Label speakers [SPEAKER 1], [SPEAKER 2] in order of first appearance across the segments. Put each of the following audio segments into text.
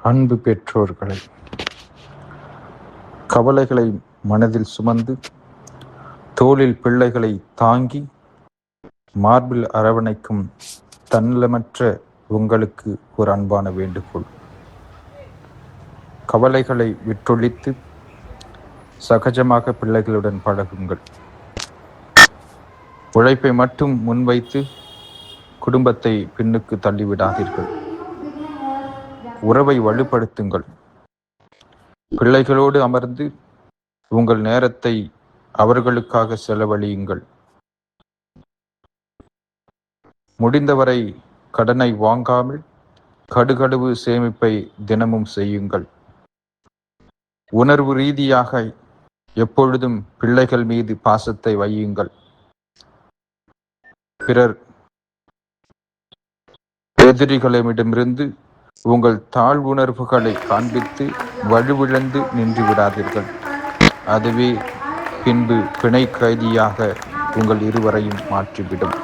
[SPEAKER 1] அன்பு பெற்றோர்களை, கவலைகளை மனதில் சுமந்து தோளில் பிள்ளைகளை தாங்கி மார்பில் அரவணைக்கும் தன்னலமற்ற உங்களுக்கு ஒரு அன்பான வேண்டுகோள். கவலைகளை விட்டொழித்து சகஜமாக பிள்ளைகளுடன் பழகுங்கள். உழைப்பை மட்டும் முன்வைத்து குடும்பத்தை பின்னுக்கு தள்ளிவிடாதீர்கள். உறவை வலுப்படுத்துங்கள். பிள்ளைகளோடு அமர்ந்து உங்கள் நேரத்தை அவர்களுக்காக செலவழியுங்கள். முடிந்தவரை கடனை வாங்காமல் கடுகடுவு சேமிப்பை தினமும் செய்யுங்கள். உணர்வு ரீதியாக எப்பொழுதும் பிள்ளைகள் மீது பாசத்தை வையுங்கள். பிறர் எதிரிகளிடமிருந்து உங்கள் தாழ்வுணர்வுகளை காண்பித்து வலுவிழந்து நின்று விடாதீர்கள். அதுவே பின்பு பிணை கைதியாக உங்கள் இருவரையும் மாற்றிவிடும்.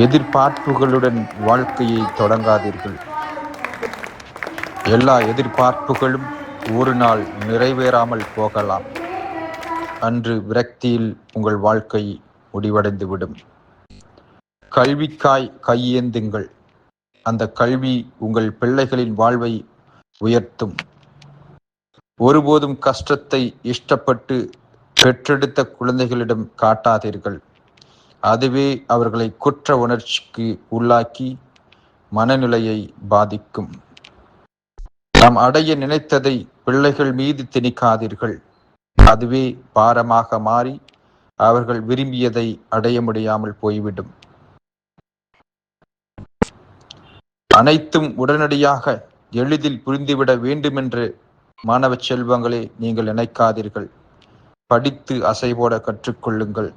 [SPEAKER 1] எதிர்பார்ப்புகளுடன் வாழ்க்கையை தொடங்காதீர்கள். எல்லா எதிர்பார்ப்புகளும் ஒரு நாள் நிறைவேறாமல் போகலாம். அன்று விரக்தியில் உங்கள் வாழ்க்கை முடிவடைந்துவிடும். கல்விக்காய் கையேந்துங்கள். அந்த கல்வி உங்கள் பிள்ளைகளின் வாழ்வை உயர்த்தும். ஒருபோதும் கஷ்டத்தை இஷ்டப்பட்டு பெற்றெடுத்த குழந்தைகளிடம் காட்டாதீர்கள். அதுவே அவர்களை குற்ற உணர்ச்சிக்கு உள்ளாக்கி மனநிலையை பாதிக்கும். நாம் அடைய நினைத்ததை பிள்ளைகள் மீது திணிக்காதீர்கள். அதுவே பாரமாக மாறி அவர்கள் விரும்பியதை அடைய முடியாமல் போய்விடும். அனைத்தும் உடனடியாக எளிதில் புரிந்துவிட வேண்டுமென்று மாணவ செல்வங்களே நீங்கள் நினைக்காதீர்கள். படித்து அசைபோட கற்றுக்கொள்ளுங்கள்.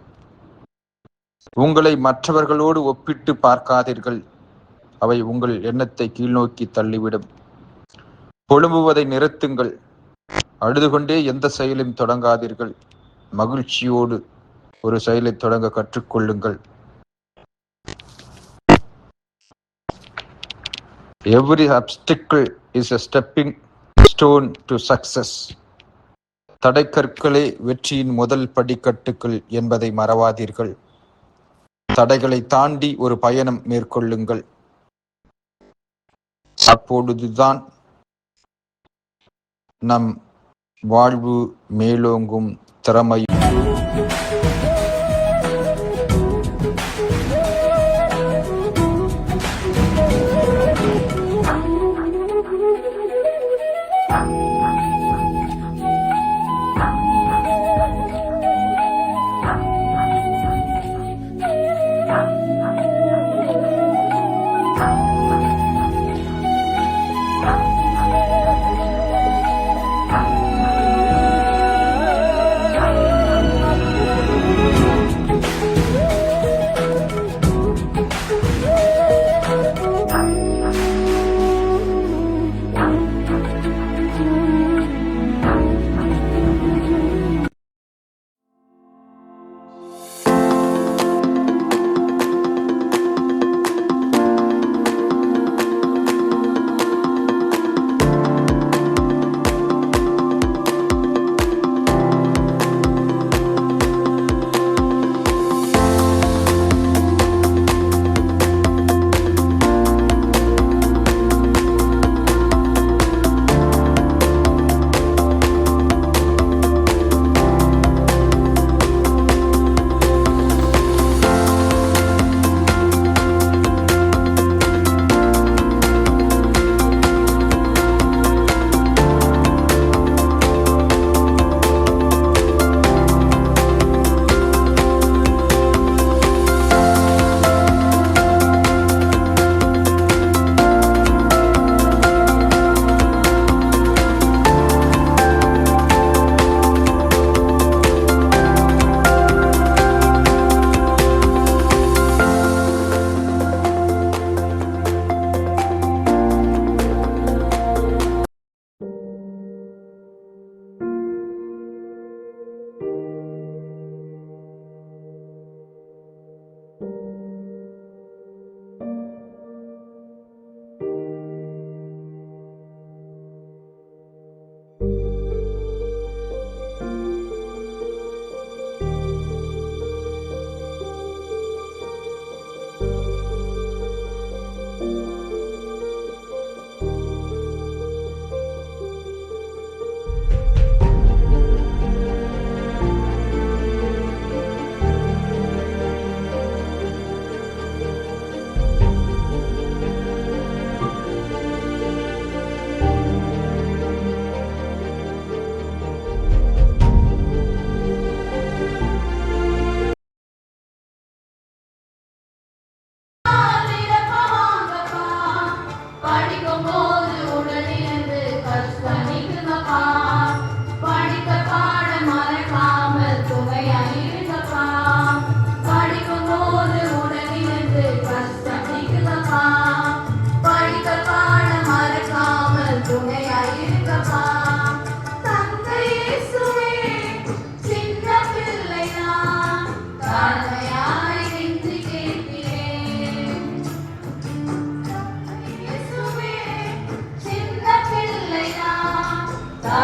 [SPEAKER 1] உங்களை மற்றவர்களோடு ஒப்பிட்டு பார்க்காதீர்கள். அவை உங்கள் எண்ணத்தை கீழ்நோக்கி தள்ளிவிடும். புலம்புவதை நிறுத்துங்கள். அழுது கொண்டே எந்த செயலையும் தொடங்காதீர்கள். மகிழ்ச்சியோடு ஒரு செயலை தொடங்க கற்றுக்கொள்ளுங்கள். Every obstacle is a stepping stone to success. தடைக்கற்களே வெற்றியின் முதல் படிக்கட்டுகள் என்பதை மறவாதீர்கள். தடைகளை தாண்டி ஒரு பயணம் மேற்கொள்ளுங்கள். அப்பொழுதுதான் நம் வாழ்வு மேலோங்கும் திறமையும்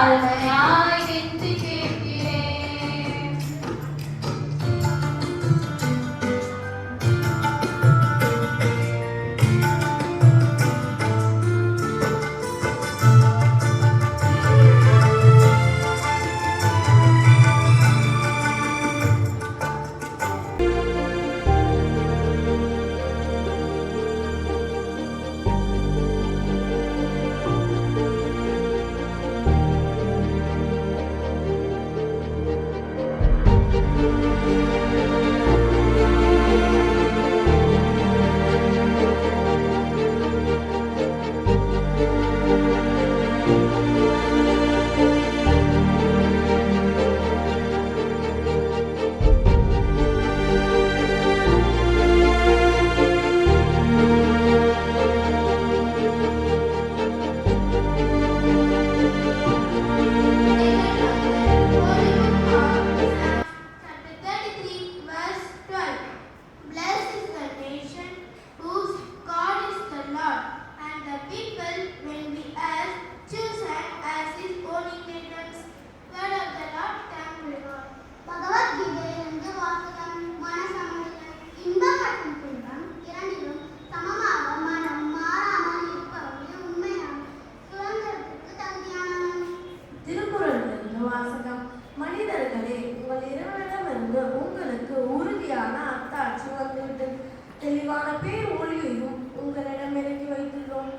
[SPEAKER 2] தாழ்மையாய் கெஞ்சி கேட்கிறேன்.
[SPEAKER 3] வாசகம். மனிதர்களே, உங்கள் இறைவனிடமிருந்து உங்களுக்கு உறுதியான அத்தாட்சி வந்துவிட்டது. தெளிவான பேர் ஒளியையும் உங்களிடம் இறக்கி வைத்துள்ளோம்.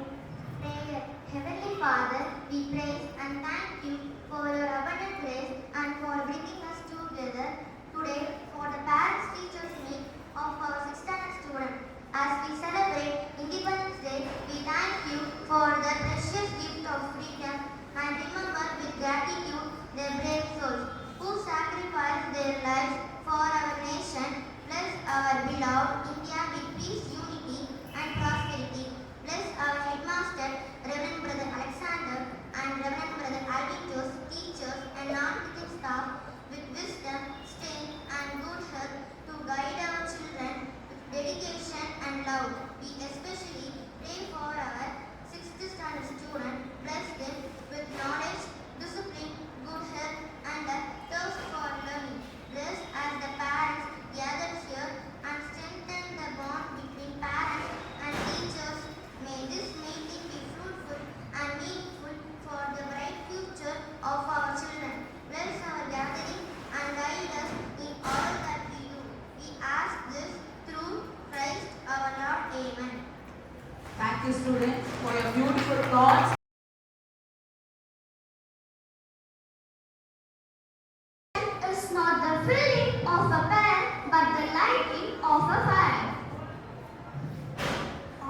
[SPEAKER 4] Heavenly Father, we praise and thank you for your abundant grace and for bringing us together today for the Parents Teachers Meet of our 6th standard students. As we celebrate Independence Day, we thank you for the precious gift of freedom and remember with gratitude their brave souls who sacrificed their lives for our nation. Bless our beloved India with peace, unity and prosperity. Bless our headmaster, Reverend Brother Alexander and Reverend Brother Alvitos, teachers and non-teaching staff with wisdom, strength and good health to guide our children with dedication and love. We especially pray for our 6th standard students. Bless them with knowledge, discipline, good health and a thirst for learning. Bless as the parents gather here and strengthen the bond between parents and teachers. May this meeting be fruitful and meaningful for the bright future of our children. Bless our gathering and guide us in all that we do. We ask this through Christ our Lord. Amen.
[SPEAKER 2] Thank you, students, for your beautiful thoughts.
[SPEAKER 4] It's not the filling of a pan, but the lighting of a fire.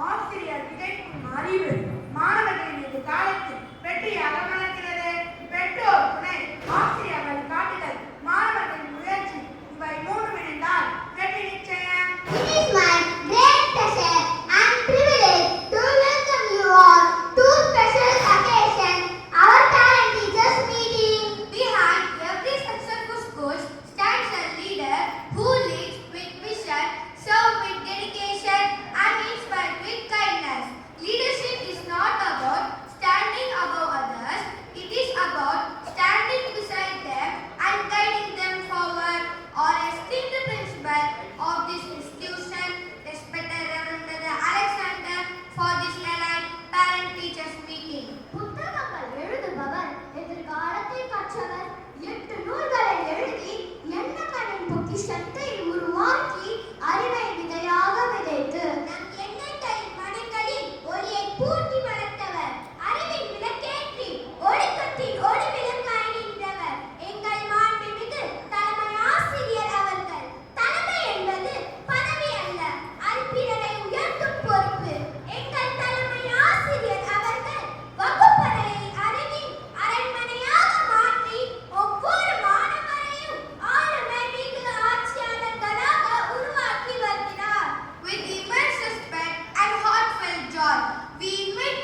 [SPEAKER 3] ஆசிரியர் விதைக்கும் அறிவு மாணவர்களின் மீது காலத்தில் வெற்றியாக மலர்கிறது. பெற்றோர் துணை, ஆசிரியர்கள் காட்டுதல், மாணவர்களின் முயற்சி இவை மூன்றும் இணைந்தால் வெற்றி நிச்சயம்.
[SPEAKER 4] It is my great pleasure and privilege to welcome you all to special occasion, our parent teachers meeting. Behind every successful coach stands a leader who leads with vision, serves with dedication and inspires with kindness. Leadership is not about standing above others, it is about standing beside them and guiding them forward. Our esteemed principal of this institution, respected Reverend Brother Alexander, for this elite parent teachers meeting. புத்தகங்கள் எழுதுபவர் எதிர்காலத்தை கற்றவர். 8 நூல்களை எழுதி எண்ணங்களின் பொக்கிஷத்தை உருவாக்கி அறிவை விதையாக விதைத்து நம் எண்ணங்களின் மனங்களில் ஒளியை பூட்டி வளர்த்தவர். அறிவின் விளக்கேற்றி ஒழுக்கத்தின் ஒளி விளக்காய் நின்றவர் எங்கள் மாண்புமிகு தலைமை ஆசிரியர் அவர்கள். தலைமை என்பது பதவி அல்ல, அது பிறரை உயர்த்தும் பொறுப்பு. எங்கள் தலைமை ஆசிரியர் அவர்கள் வகுப்பறையை அறிவின் அரண்மனையாக மாற்றி ஒவ்வொரு மாணவரையும் ஆளுமை மிகு ஆட்சியாளர்களாக உருவாக்கி வருகிறார். With immense respect and heartfelt joy, we invite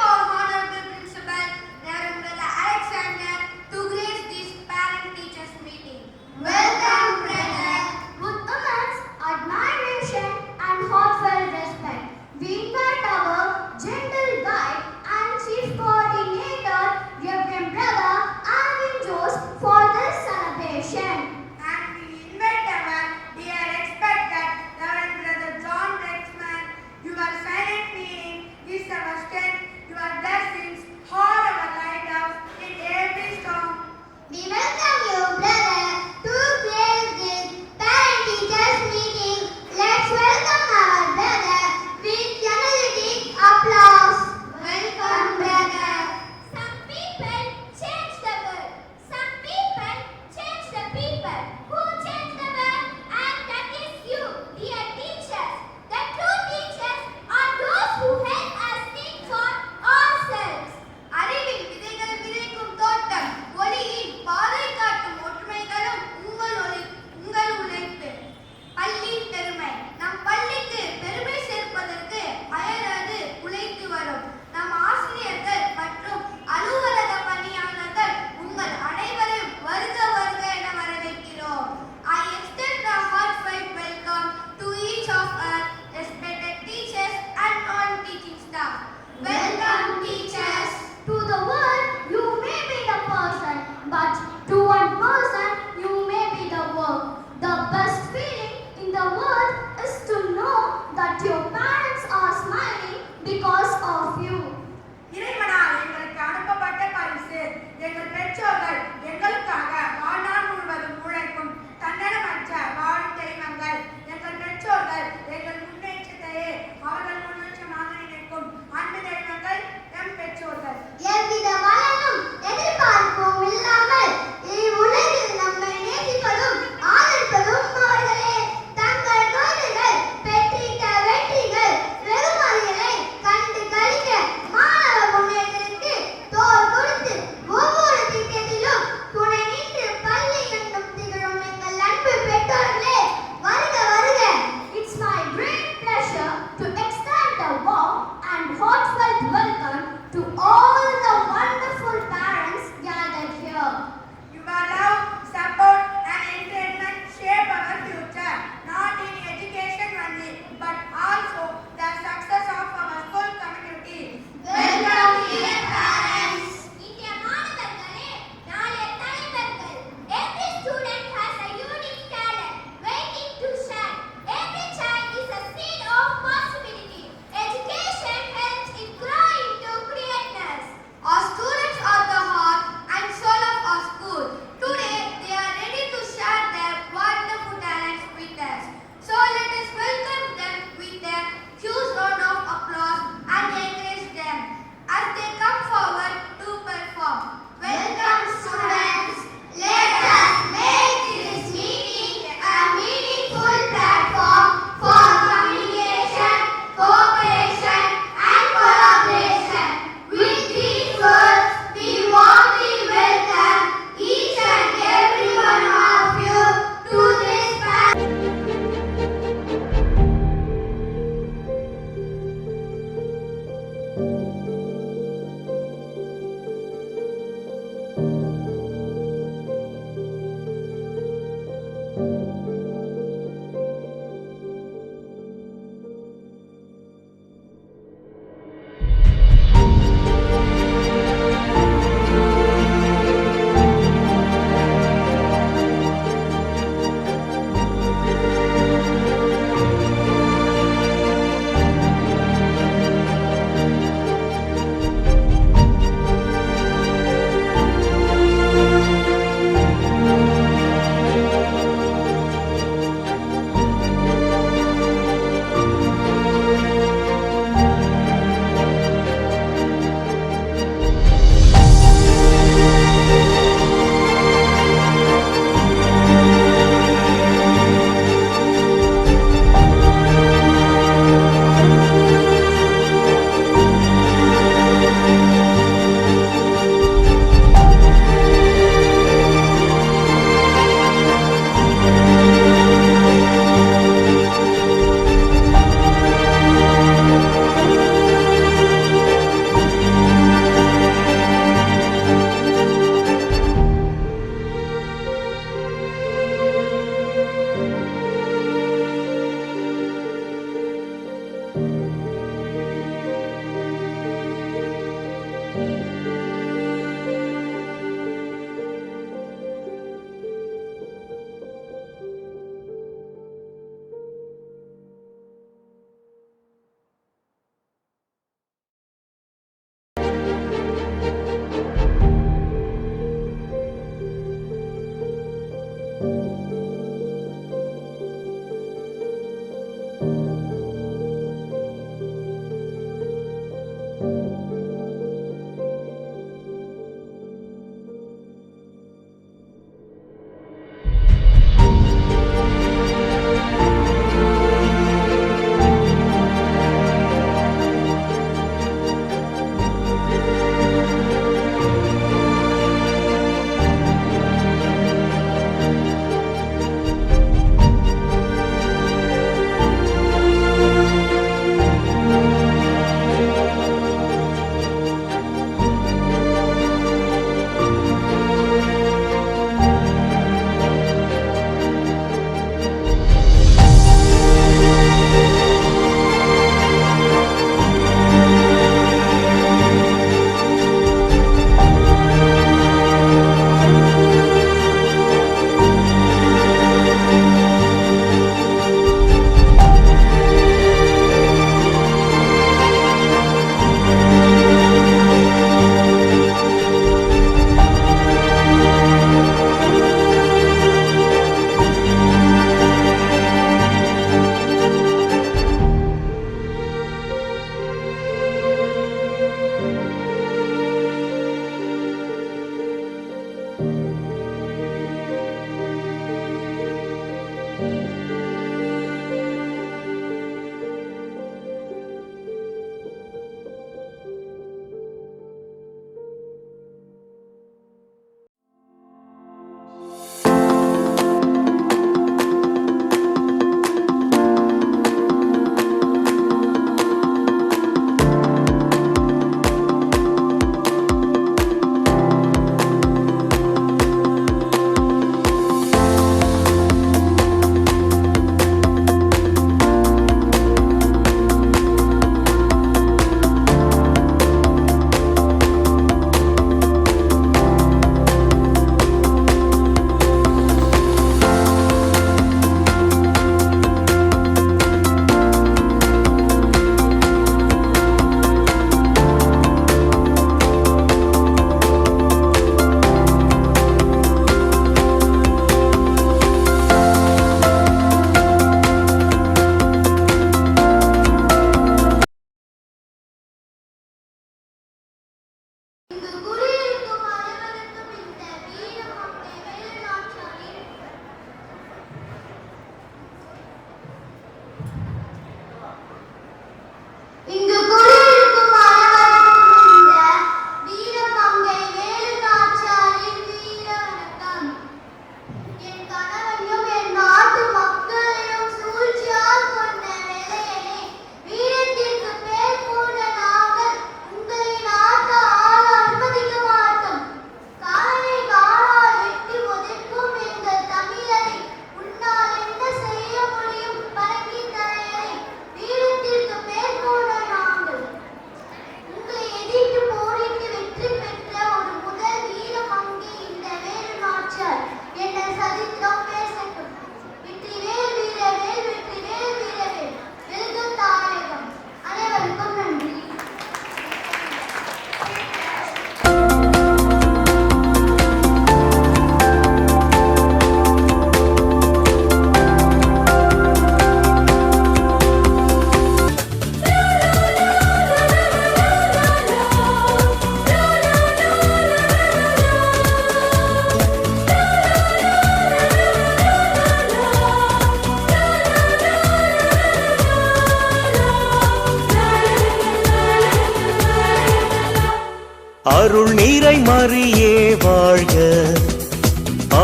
[SPEAKER 5] அருள் நீரை மறியே வாழ்க,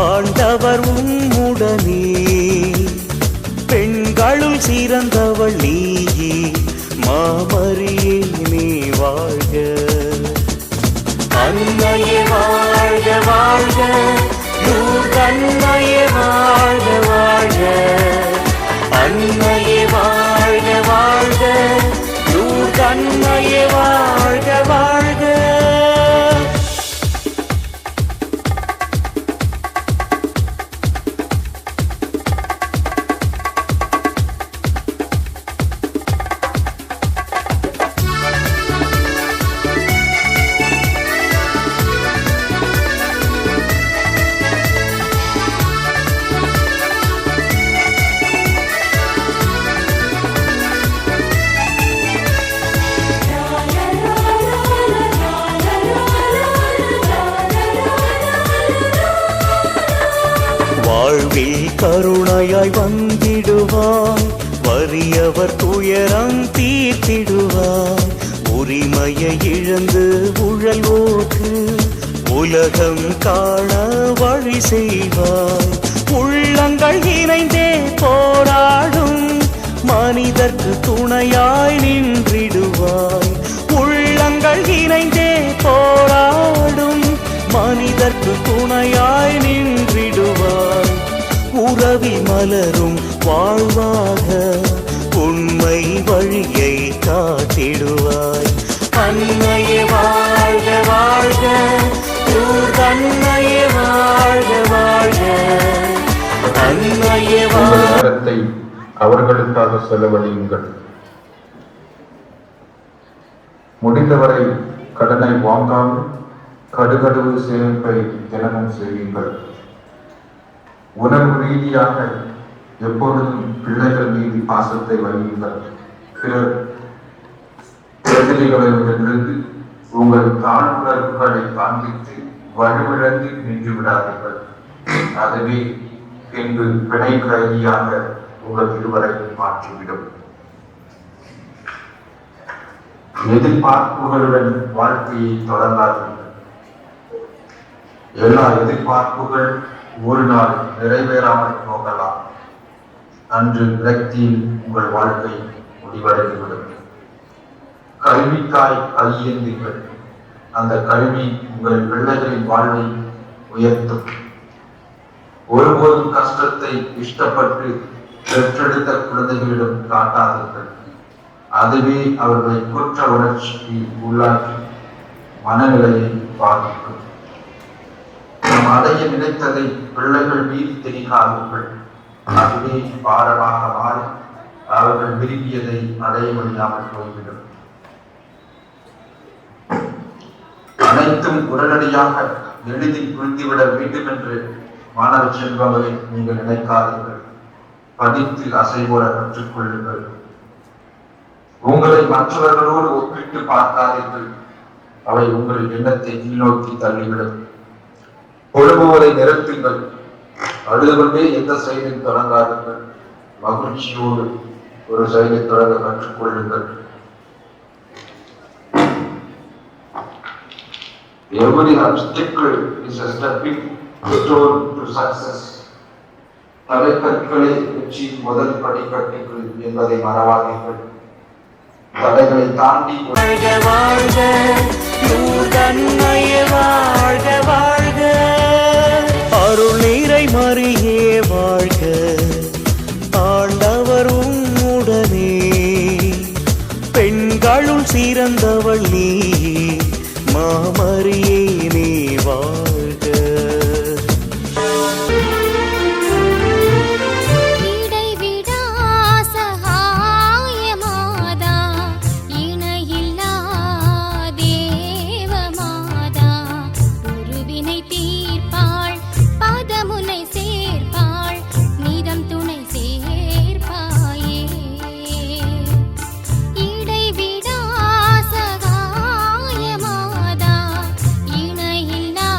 [SPEAKER 5] ஆண்டவர் உம்முடனே. பெண்களுள் சிறந்தவள் நீயே, மாமரியே நீ வாழ்க. அன்னையே வாழ்க வாழ்க, அன்னையே வாழ்க வாழ்க. அன்னையே வாழ்க வாழ்க, அன்னையே வாழ்க வாழ்க. வாழ்வில் கருணையாய் வந்திடுவாய், வறியவர் துயரம் தீர்த்திடுவாய். உரிமையை இழந்து உழல்வோர்க்கு உலகம் காண வழி செய்வாய். உள்ளங்கள் இணைந்தே போராடும் மனிதர்க்கு துணையாய் நின்றிடுவாய். உள்ளங்கள் இணைந்தே போராடும் மனிதர்க்கு துணையாய் நின்றிடுவாய். உறவி மலரும் வாழ்வாக உண்மை வழியை காட்டிடுவாய். அன்னையே வாழ்க வாழ்க, அன்னையே வாழ்க வாழ்க. அன்னையே
[SPEAKER 1] உங்கள் நேரத்தை அவர்களுக்காக செலவழியுங்கள். முடிந்தவரை கடனை வாங்காமல் கடுகடுவு சேமிப்பை தினமும் செய்யுங்கள். உணர்வு ரீதியாக எப்பொழுதும் பிள்ளைகள் மீது பாசத்தை வையுங்கள். பிறர் எதிரிகளிடமிருந்து உங்கள் தாழ்வுணர்வுகளை காண்பித்து வலுவிழந்து நின்று விடாதீர்கள். அதுவே பின்பு பிணை கைதியாக உங்கள் இருவரை மாற்றிவிடும். எதிர்பார்ப்புகளுடன் வாழ்க்கையை தொடங்காதீர்கள். எல்லா எதிர்பார்ப்புகள் ஒரு நாள் நிறைவேறாமல் போகலாம். அன்று விரக்தியில் உங்கள் வாழ்க்கை முடிவடைந்துவிடும். கல்விக்காய் கையேந்துங்கள். அந்த கல்வி உங்கள் பிள்ளைகளின் வாழ்வை உயர்த்தும். ஒருபோதும் கஷ்டத்தை இஷ்டப்பட்டு பெற்றெடுத்த குழந்தைகளிடம் காட்டாதீர்கள். அதுவே அவர்களை குற்ற உணர்ச்சிக்கு உள்ளாக்கி மனநிலையை பாதிக்கும். நாம் அடைய நினைத்ததை பிள்ளைகள் மீது திணிக்காதீர்கள். அதுவே பாரமாக மாறி அவர்கள் விரும்பியதை அடைய முடியாமல் போய்விடும். அனைத்தும் உடனடியாக எளிதில் புரிந்துவிட வேண்டும் என்று மாணவ செல்வங்களை நீங்கள் நினைக்காதீர்கள். படித்து அசைபோட கற்றுக்கொள்ளுங்கள். உங்களை மற்றவர்களோடு ஒப்பிட்டு பார்க்காதீர்கள். அவை உங்கள் எண்ணத்தை கீழ்நோக்கி தள்ளிவிடும். பொழுதுவதை நிறுத்துங்கள். அழுதுகொண்டே எந்த செயலில் தொடங்காதீர்கள். மகிழ்ச்சியோடு ஒரு செயலை தொடங்க கற்றுக்கொள்ளுங்கள். Every obstacle is a stepping stone to success. தடைக்கற்களே வெற்றியின் முதல் படிக்கட்டுகள் என்பதை மறவாதீர்கள். தடைகளை தாண்டி
[SPEAKER 5] வாழ்க வாழ்க, அன்னையே வாழ்க வாழ்க. அருள் நீரை மறியே வாழ்க, ஆண்டவர் உம்முடனே. பெண்களுள் சிறந்தவள் நீ, மாமரியே நீ வாழ்க.
[SPEAKER 6] இடைவிடா சகாயமாதா, இணையில்லா தேவமாதா. உருவினை தீர்ப்பாள், பதமுனை சேர்ப்பாள், நிதம் துணை சேர்ப்பாயே. இடைவிடா சகாயமாதா, இணையில்லா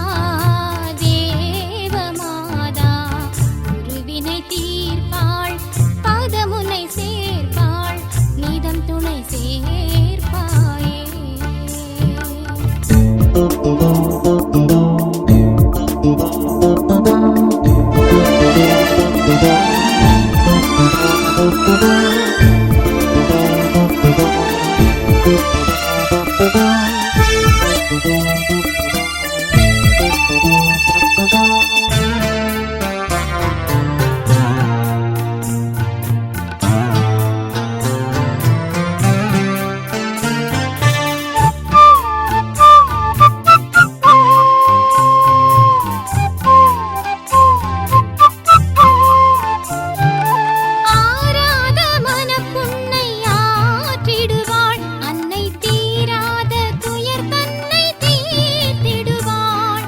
[SPEAKER 6] ஆராத மனப்புண்ணை ஆற்றிடுவாள் அன்னை, தீராத துயர் தன்னை தீர்த்திடுவாள்.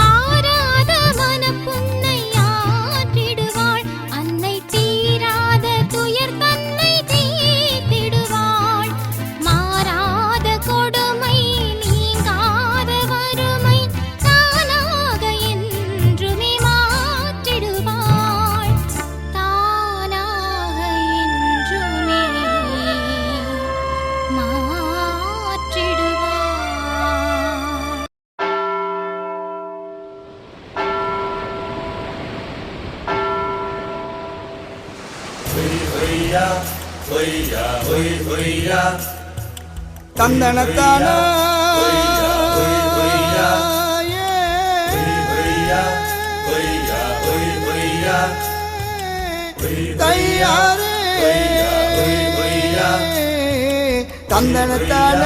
[SPEAKER 6] ஆராத மனப்புண்ணை ஆற்றிடுவாள் அன்னை, தீராத துயர் தன்னை தீர்த்திடுவாள். மாறாத கொடுமை நீங்காத வறுமை தானாக என்றுமே மாற்றிடுவாள். தானாக என்றுமே மாற்றிடுவாள்.
[SPEAKER 7] தந்தனத்தான தையாரே தந்தனத்தான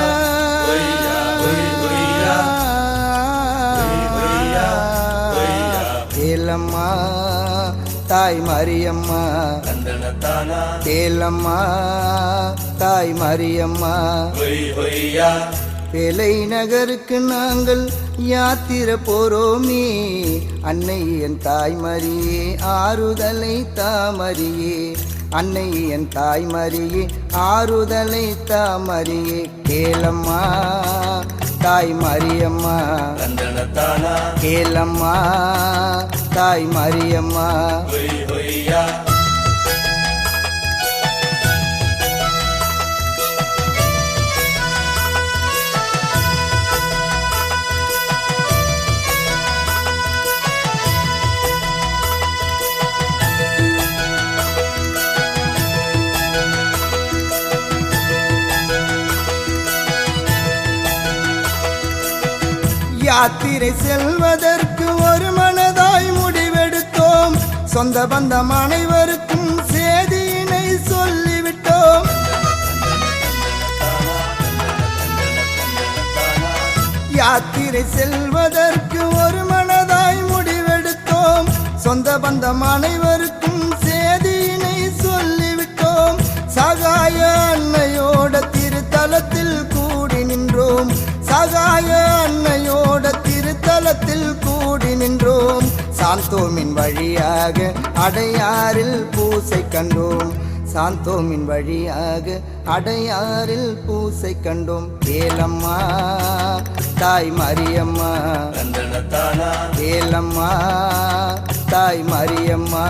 [SPEAKER 7] ஏலம்மா தாய் மரியம்மா ஏலம்மா தாய் மரியம்மா வேலை நகருக்கு நாங்கள் யாத்திர போறோமே அன்னை என் தாய் மரியே ஆறுதலை தாமரியே அன்னை என் தாய் மரியே ஆறுதலை தாமரியே கேளம்மா தாய் மரியம்மா கேளம்மா தாய் மரியம்மா யாத்திரை செல்வதற்கு ஒரு மனதாய் முடிவெடுத்தோம் சொந்த பந்தம் அனைவருக்கும் செய்தியினை சொல்லிவிட்டோம் யாத்திரை செல்வதற்கு ஒரு மனதாய் முடிவெடுத்தோம் சொந்த பந்தம் அனைவருக்கும் செய்தியினை சொல்லிவிட்டோம் சகாய அன்னையோட திருத்தலத்தில் கூடி நின்றோம் சகாய அன்னையோட திருத்தலத்தில் கூடி நின்றோம் சாந்தோமின் வழியாக அடையாறில் பூசை கண்டோம் சாந்தோமின் வழியாக அடையாறில் பூசை கண்டோம் ஏலம்மா தாய் மரியம்மா ஏலம்மா தாய் மரியம்மா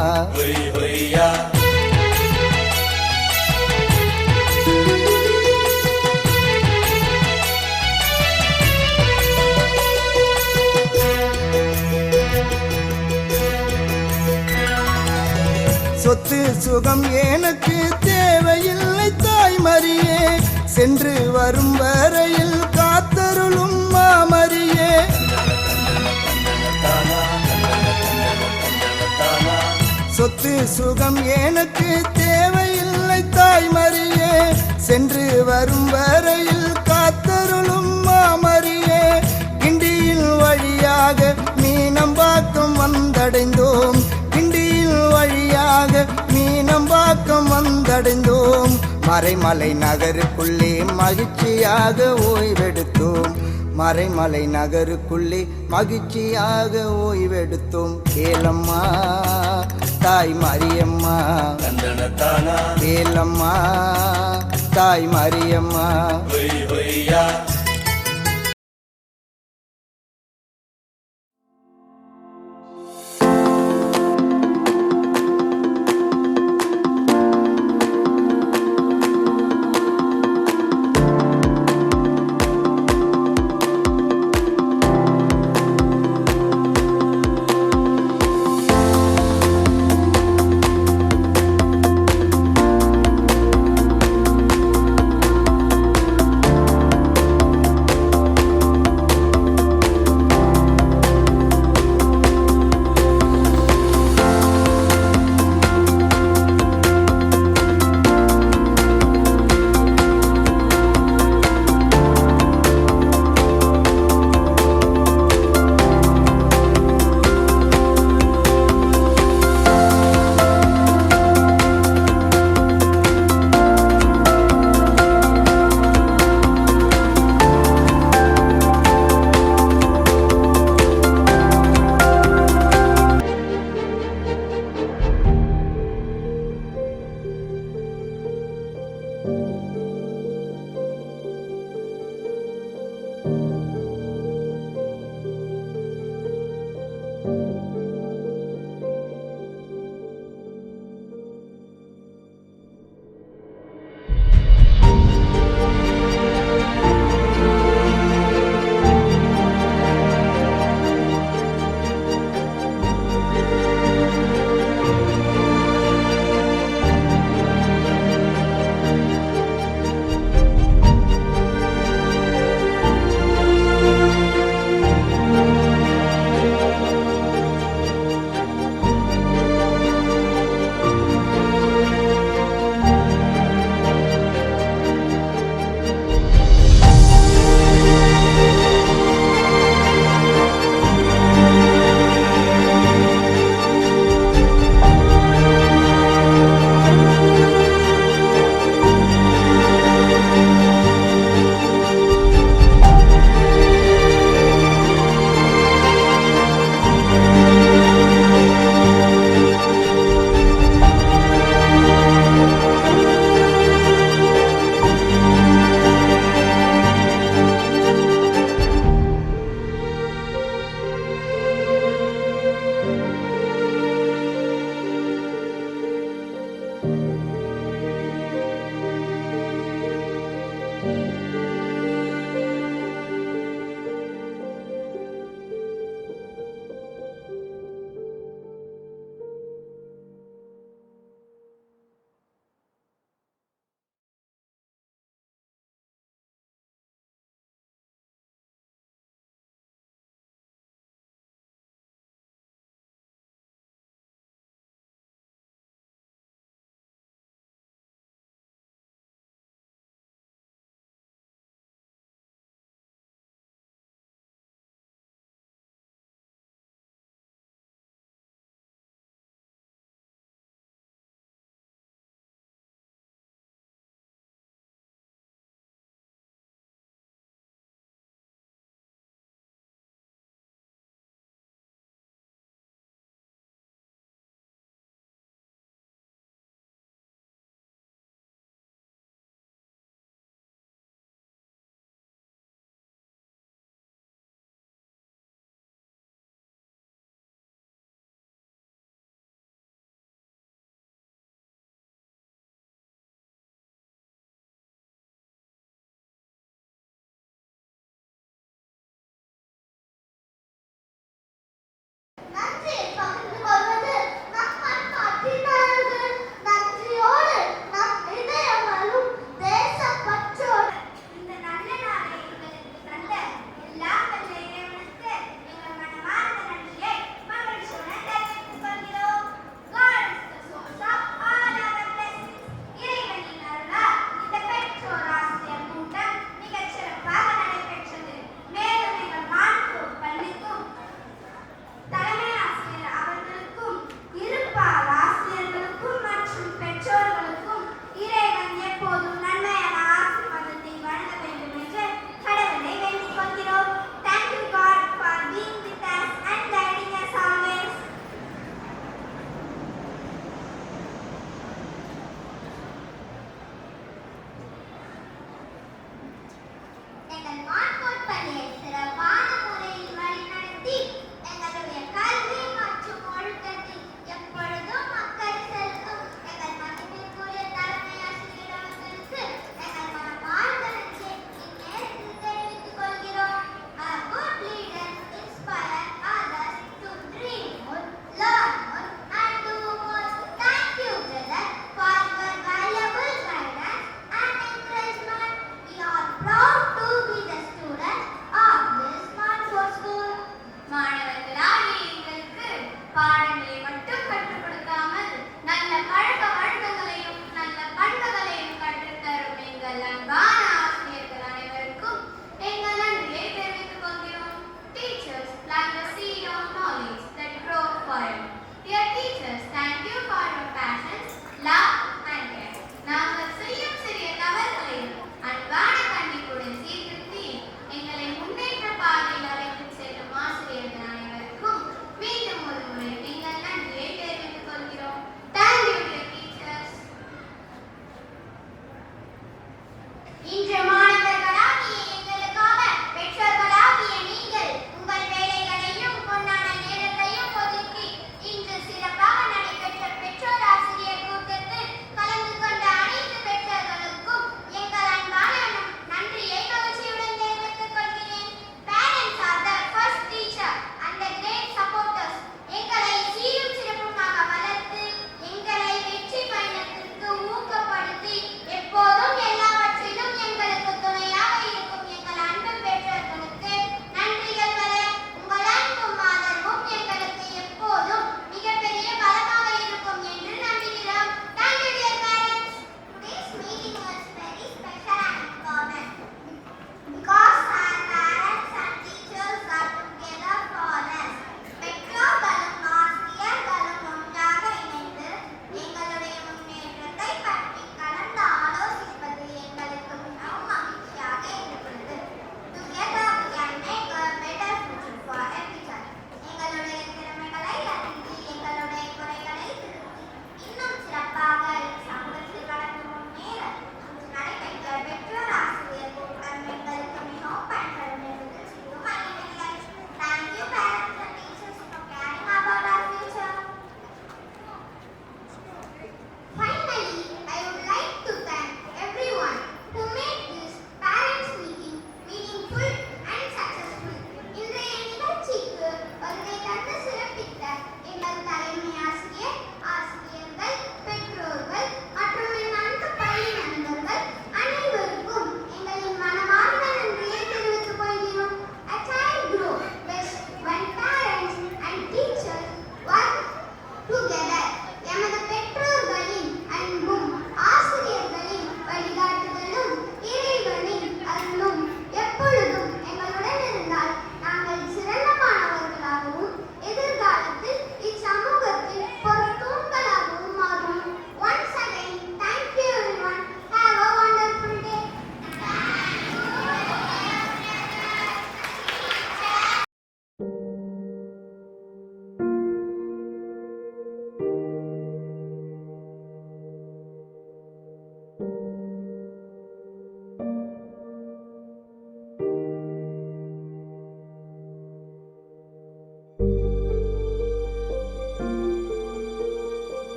[SPEAKER 7] சொத்து சுகம் எனக்கு தேவையில்லை தாய் மரியே சென்று வரும் வரையில் காத்தருளும் மாமரியே சொத்து சுகம் எனக்கு தேவையில்லை தாய் மரியே சென்று வரும் வரையில் காத்தருளும் மாமரியே கிண்டியில் வழியாக மீனம்பாக்கம் வந்தடைந்தோம் கிண்டியில் வழியாக மீனம்பாக்கம் வந்தடைந்தோம் மறைமலை நகருக்குள்ளே மகிழ்ச்சியாக ஓய்வெடுத்தோம் மறைமலை நகருக்குள்ளே மகிழ்ச்சியாக ஓய்வெடுத்தோம் கேளம்மா தாய் மரியம்மா கேளம்மா தாய் மரியம்மா